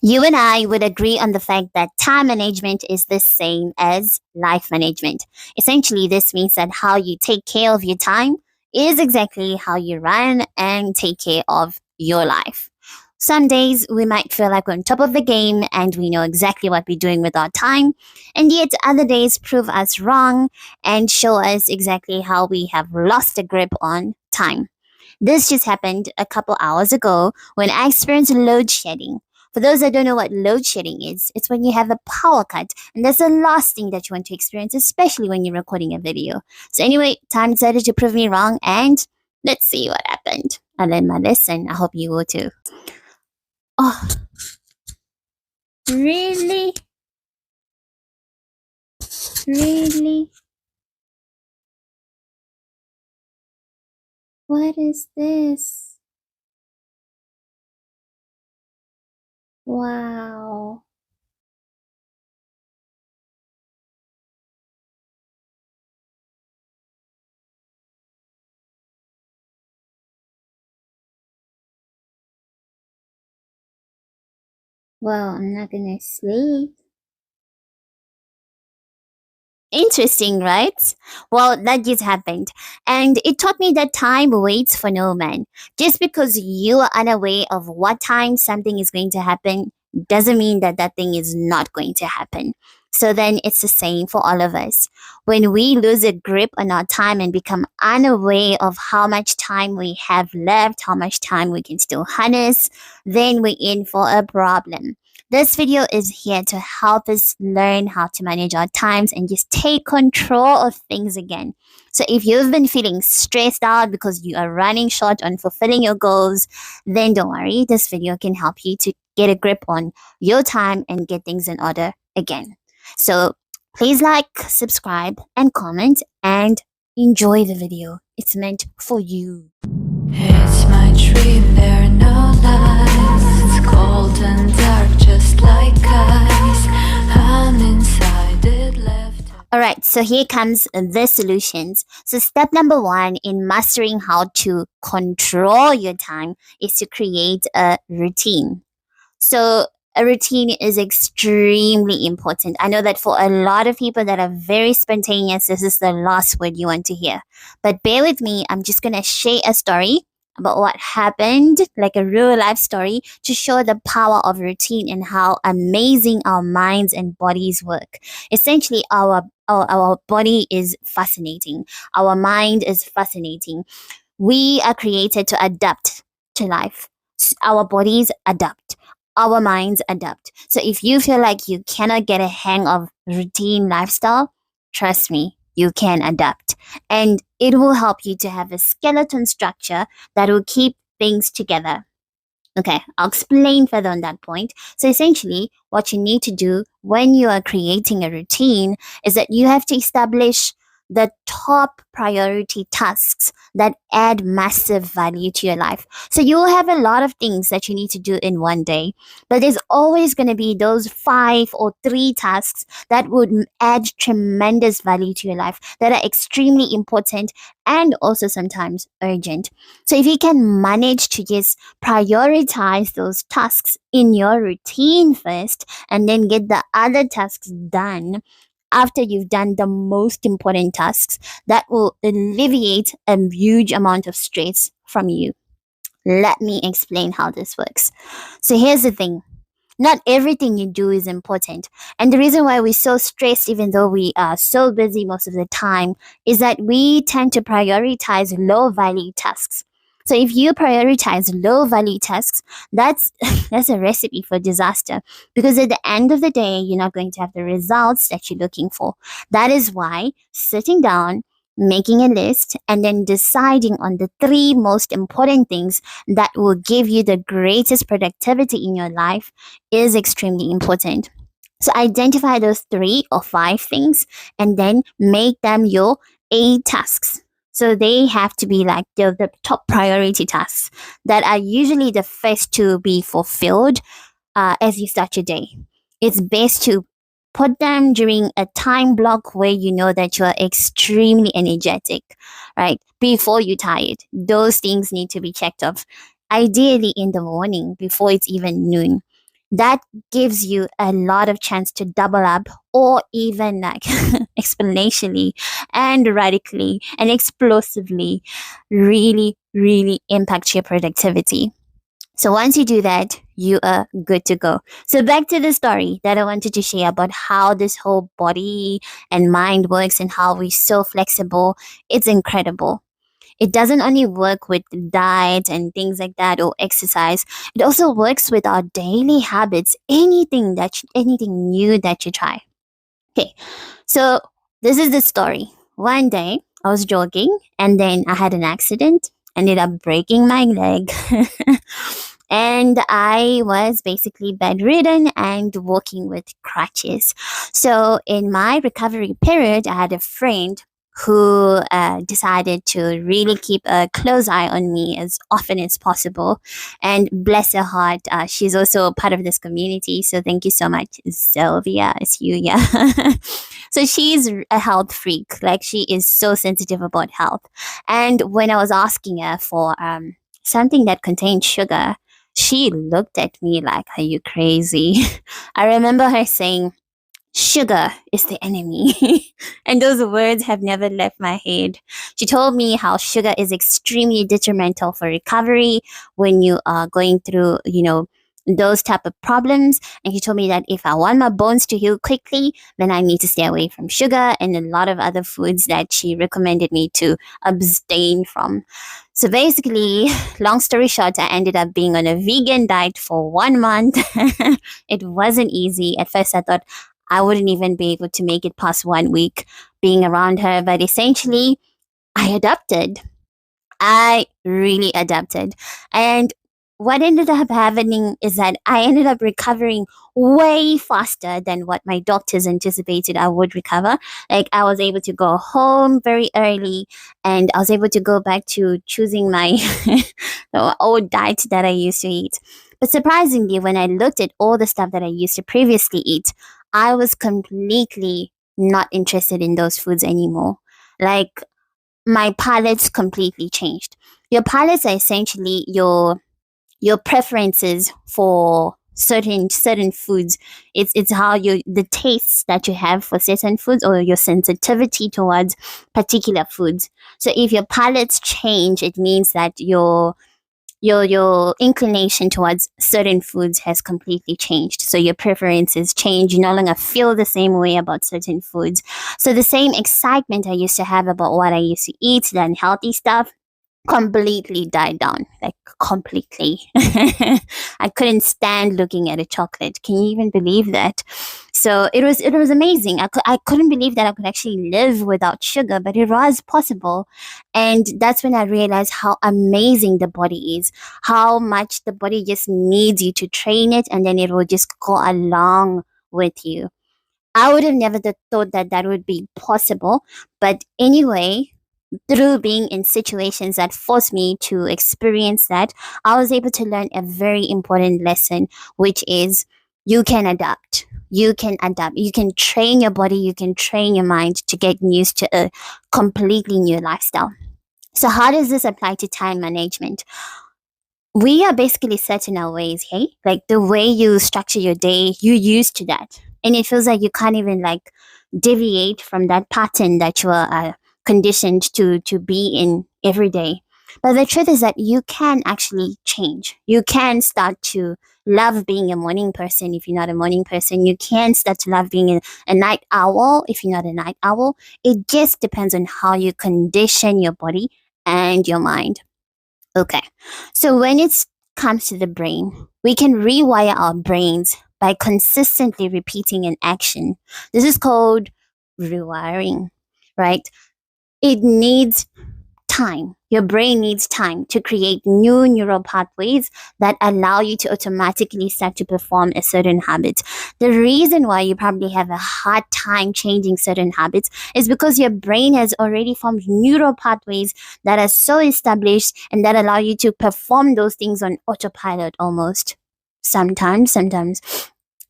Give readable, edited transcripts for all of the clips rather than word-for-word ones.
You and I would agree on the fact that time management is the same as life management. Essentially, this means that how you take care of your time is exactly how you run and take care of your life. Some days we might feel like we're on top of the game and we know exactly what we're doing with our time, and yet other days prove us wrong and show us exactly how we have lost a grip on time. This just happened a couple hours ago when I experienced load shedding. For those that don't know what load shedding is, it's when you have a power cut, and that's the last thing that you want to experience, especially when you're recording a video. So, anyway, time decided to prove me wrong, and let's see what happened. I learned my lesson. I hope you will too. Oh, really? Really? What is this? Wow. Well, I'm not gonna sleep. Interesting, right? Well, that just happened. And it taught me that time waits for no man. Just because you are unaware of what time something is going to happen doesn't mean that that thing is not going to happen. So then it's the same for all of us. When we lose a grip on our time and become unaware of how much time we have left, how much time we can still harness, then we're in for a problem. This video is here to help us learn how to manage our times and just take control of things again. So, if you've been feeling stressed out because you are running short on fulfilling your goals, then don't worry. This video can help you to get a grip on your time and get things in order again. So, please like, subscribe, and comment and enjoy the video. It's meant for you. It's my dream, there are no lies. It's cold and dark, just like ice. I'm inside it, left. All right, so here comes the solutions. So, step number one in mastering how to control your time is to create a routine. So, a routine is extremely important. I know that for a lot of people that are very spontaneous, this is the last word you want to hear. But bear with me, I'm just going to share a story about what happened, like a real life story, to show the power of routine and how amazing our minds and bodies work. Essentially, our body is fascinating, our mind is fascinating. We are created to adapt to life. Our bodies adapt, our minds adapt. So if you feel like you cannot get a hang of routine lifestyle, trust me, you can adapt. And it will help you to have a skeleton structure that will keep things together. Okay, I'll explain further on that point. So essentially, what you need to do when you are creating a routine is that you have to establish the top priority tasks that add massive value to your life. So you will have a lot of things that you need to do in one day, but there's always going to be those 5 or 3 tasks that would add tremendous value to your life, that are extremely important and also sometimes urgent. So if you can manage to just prioritize those tasks in your routine first and then get the other tasks done after you've done the most important tasks, that will alleviate a huge amount of stress from you. Let me explain how this works. So here's the thing. Not everything you do is important. And the reason why we're so stressed, even though we are so busy most of the time, is that we tend to prioritize low value tasks. So if you prioritize low value tasks, that's that's a recipe for disaster, because at the end of the day, you're not going to have the results that you're looking for. That is why sitting down, making a list, and then deciding on the 3 most important things that will give you the greatest productivity in your life is extremely important. So identify those 3 or 5 things and then make them your A tasks. So they have to be like the top priority tasks that are usually the first to be fulfilled as you start your day. It's best to put them during a time block where you know that you are extremely energetic, right? Before you're tired. Those things need to be checked off. Ideally in the morning before it's even noon. that gives you a lot of chance to double up or even like exponentially and radically and explosively really impact your productivity. So once you do that, you are good to go. So back to the story that I wanted to share about how this whole body and mind works and how we're so flexible. It's incredible. It doesn't only work with diet and things like that or exercise. It also works with our daily habits. Anything new that you try. Okay, so this is the story. One day I was jogging and then I had an accident. Ended up breaking my leg. And I was basically bedridden and walking with crutches. So in my recovery period, I had a friend who decided to really keep a close eye on me as often as possible. And bless her heart, she's also part of this community. So thank you so much, Sylvia. It's you, yeah. So she's a health freak. Like she is so sensitive about health. And when I was asking her for something that contained sugar, she looked at me like, are you crazy? I remember her saying, sugar is the enemy. And those words have never left my head. She told me how sugar is extremely detrimental for recovery when you are going through, those type of problems. And she told me that if I want my bones to heal quickly, then I need to stay away from sugar and a lot of other foods that she recommended me to abstain from. So basically, long story short, I ended up being on a vegan diet for 1 month. It wasn't easy. At first, I thought I wouldn't even be able to make it past 1 week being around her. But essentially, I adapted. I really adapted. And what ended up happening is that I ended up recovering way faster than what my doctors anticipated I would recover. Like I was able to go home very early and I was able to go back to choosing my the old diet that I used to eat. But surprisingly, when I looked at all the stuff that I used to previously eat, I was completely not interested in those foods anymore. Like my palates completely changed. Your palates are essentially your preferences for certain foods. It's how you the tastes that you have for certain foods or your sensitivity towards particular foods. So if your palates change, it means that your inclination towards certain foods has completely changed. So your preferences change. You no longer feel the same way about certain foods. So the same excitement I used to have about what I used to eat, the unhealthy stuff, completely died down. Like completely. I couldn't stand looking at a chocolate. Can you even believe that? So it was amazing. I couldn't believe that I could actually live without sugar, but it was possible. And that's when I realized how amazing the body is, how much the body just needs you to train it, and then it will just go along with you. I would have never thought that that would be possible. But anyway, through being in situations that forced me to experience that, I was able to learn a very important lesson, which is you can adapt. You can adapt. You can train your body, you can train your mind to get used to a completely new lifestyle. So, how does this apply to time management? We are basically set in our ways, hey? Like the way you structure your day, you're used to that. And it feels like you can't even like deviate from that pattern that you are conditioned to be in every day. But the truth is that you can actually change. You can start to love being a morning person if you're not a morning person. You can start to love being a night owl if you're not a night owl. It just depends on how you condition your body and your mind. Okay, so when it comes to the brain, we can rewire our brains by consistently repeating an action. This is called rewiring, right? It needs time. Your brain needs time to create new neural pathways that allow you to automatically start to perform a certain habit. The reason why you probably have a hard time changing certain habits is because your brain has already formed neural pathways that are so established and that allow you to perform those things on autopilot almost. Sometimes.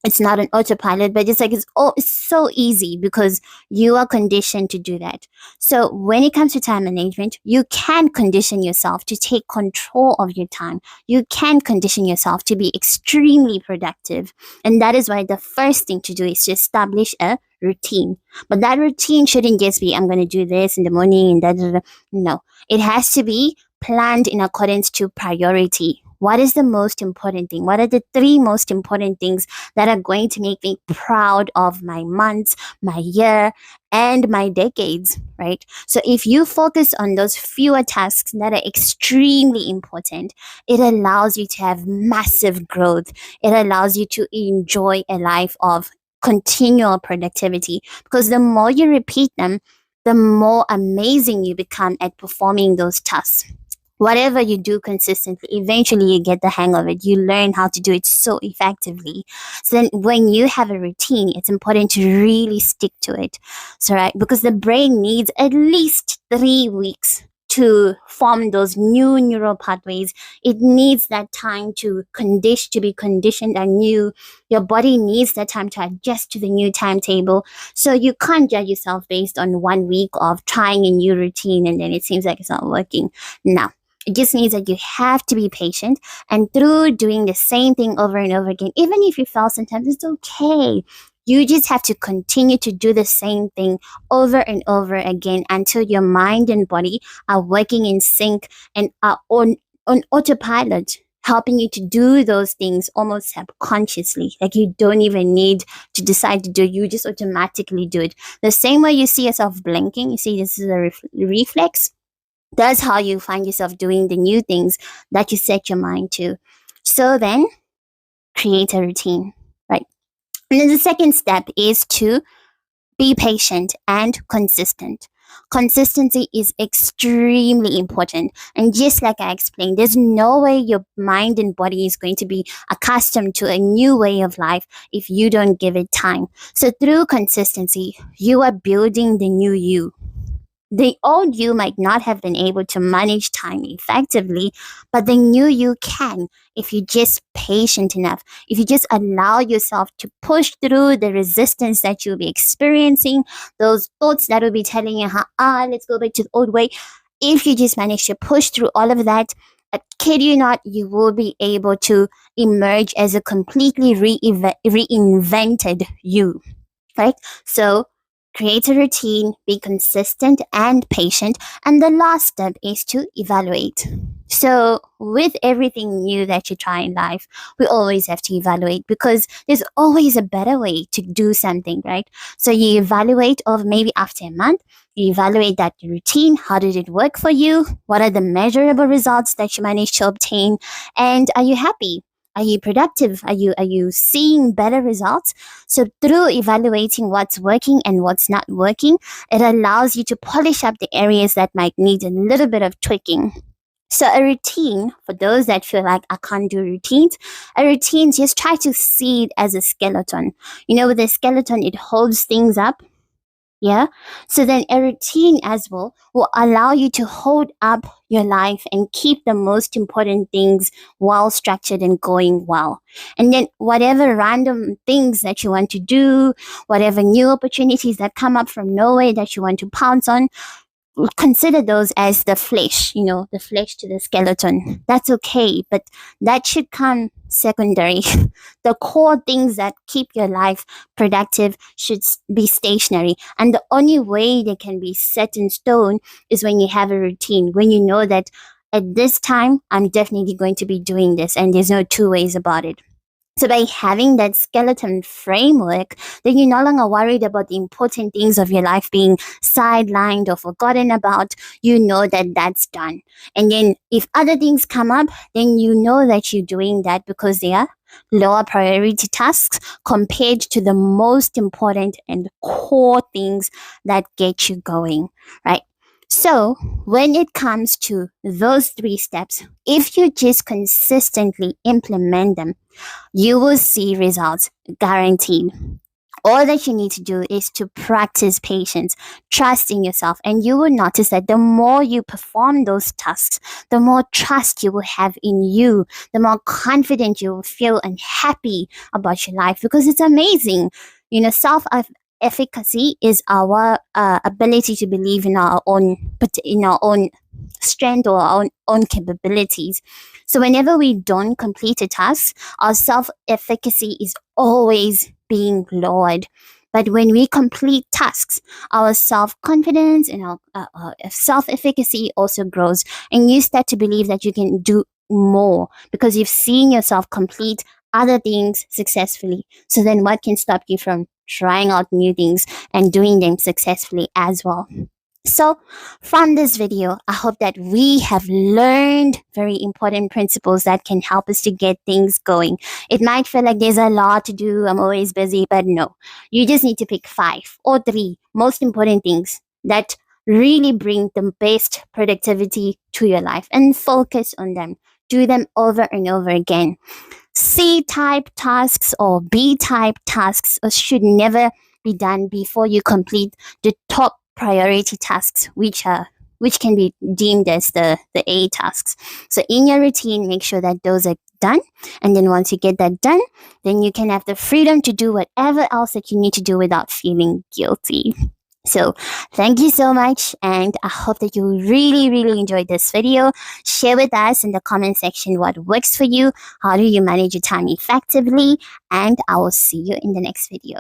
It's not an autopilot, but it's so easy because you are conditioned to do that. So when it comes to time management, you can condition yourself to take control of your time. You can condition yourself to be extremely productive. And that is why the first thing to do is to establish a routine. But that routine shouldn't just be, I'm going to do this in the morning and that. No, it has to be planned in accordance to priority. What is the most important thing? What are the three most important things that are going to make me proud of my months, my year, and my decades, right? So if you focus on those fewer tasks that are extremely important, it allows you to have massive growth. It allows you to enjoy a life of continual productivity because the more you repeat them, the more amazing you become at performing those tasks. Whatever you do consistently, eventually you get the hang of it. You learn how to do it so effectively. So then when you have a routine, it's important to really stick to it. So, right, because the brain needs at least 3 weeks to form those new neural pathways. It needs that time to be conditioned anew. Your body needs that time to adjust to the new timetable. So you can't judge yourself based on 1 week of trying a new routine and then it seems like it's not working. No. It just means that you have to be patient, and through doing the same thing over and over again, even if you fail sometimes, it's okay. You just have to continue to do the same thing over and over again until your mind and body are working in sync and are on autopilot, helping you to do those things almost subconsciously. Like you don't even need to decide to do it, you just automatically do it. The same way you see yourself blinking, you see this is a reflex. That's how you find yourself doing the new things that you set your mind to. So then create a routine, right? And then the second step is to be patient and consistent. Consistency is extremely important. And just like I explained, there's no way your mind and body is going to be accustomed to a new way of life if you don't give it time. So through consistency, you are building the new you. The old you might not have been able to manage time effectively, but the new you can if you're just patient enough. If you just allow yourself to push through the resistance that you'll be experiencing, those thoughts that will be telling you, let's go back to the old way. If you just manage to push through all of that, I kid you not, you will be able to emerge as a completely reinvented you, right? So create a routine, be consistent and patient. And the last step is to evaluate. So, with everything new that you try in life, we always have to evaluate because there's always a better way to do something, right? So, you evaluate of maybe after a month, you evaluate that routine. How did it work for you? What are the measurable results that you managed to obtain? And are you happy? Are you productive? Are you seeing better results? So through evaluating what's working and what's not working, it allows you to polish up the areas that might need a little bit of tweaking. So a routine, for those that feel like I can't do routines, a routine, just try to see it as a skeleton. You know, with a skeleton, it holds things up. Yeah. So then a routine as well will allow you to hold up your life and keep the most important things well structured and going well. And then whatever random things that you want to do, whatever new opportunities that come up from nowhere that you want to pounce on, consider those as the flesh, the flesh to the skeleton. That's okay, but that should come secondary. The core things that keep your life productive should be stationary. And the only way they can be set in stone is when you have a routine, when you know that at this time, I'm definitely going to be doing this, and there's no two ways about it. So by having that skeleton framework, then you're no longer worried about the important things of your life being sidelined or forgotten about. You know that that's done. And then if other things come up, then you know that you're doing that because they are lower priority tasks compared to the most important and core things that get you going, right? So, when it comes to those 3 steps, if you just consistently implement them, you will see results guaranteed. All that you need to do is to practice patience, trust in yourself, and you will notice that the more you perform those tasks, the more trust you will have in you, the more confident you will feel and happy about your life, because it's amazing. Self efficacy is our ability to believe in our own strength or our own capabilities. So whenever we don't complete a task, our self-efficacy is always being lowered. But when we complete tasks, our self-confidence and our self-efficacy also grows, and you start to believe that you can do more because you've seen yourself complete other things successfully. So then what can stop you from trying out new things and doing them successfully as well? So from this video, I hope that we have learned very important principles that can help us to get things going. It might feel like there's a lot to do, I'm always busy, but no. You just need to pick 5 or 3 most important things that really bring the best productivity to your life and focus on them. Do them over and over again. C-type tasks or B-type tasks should never be done before you complete the top priority tasks, which can be deemed as the A tasks. So in your routine, make sure that those are done, and then once you get that done, then you can have the freedom to do whatever else that you need to do without feeling guilty. So thank you so much, and I hope that you really enjoyed this video. Share with us in the comment section what works for you, how do you manage your time effectively, and I will see you in the next video.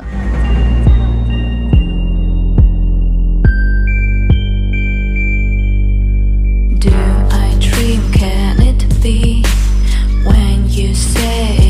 Do I dream? Can it be when you say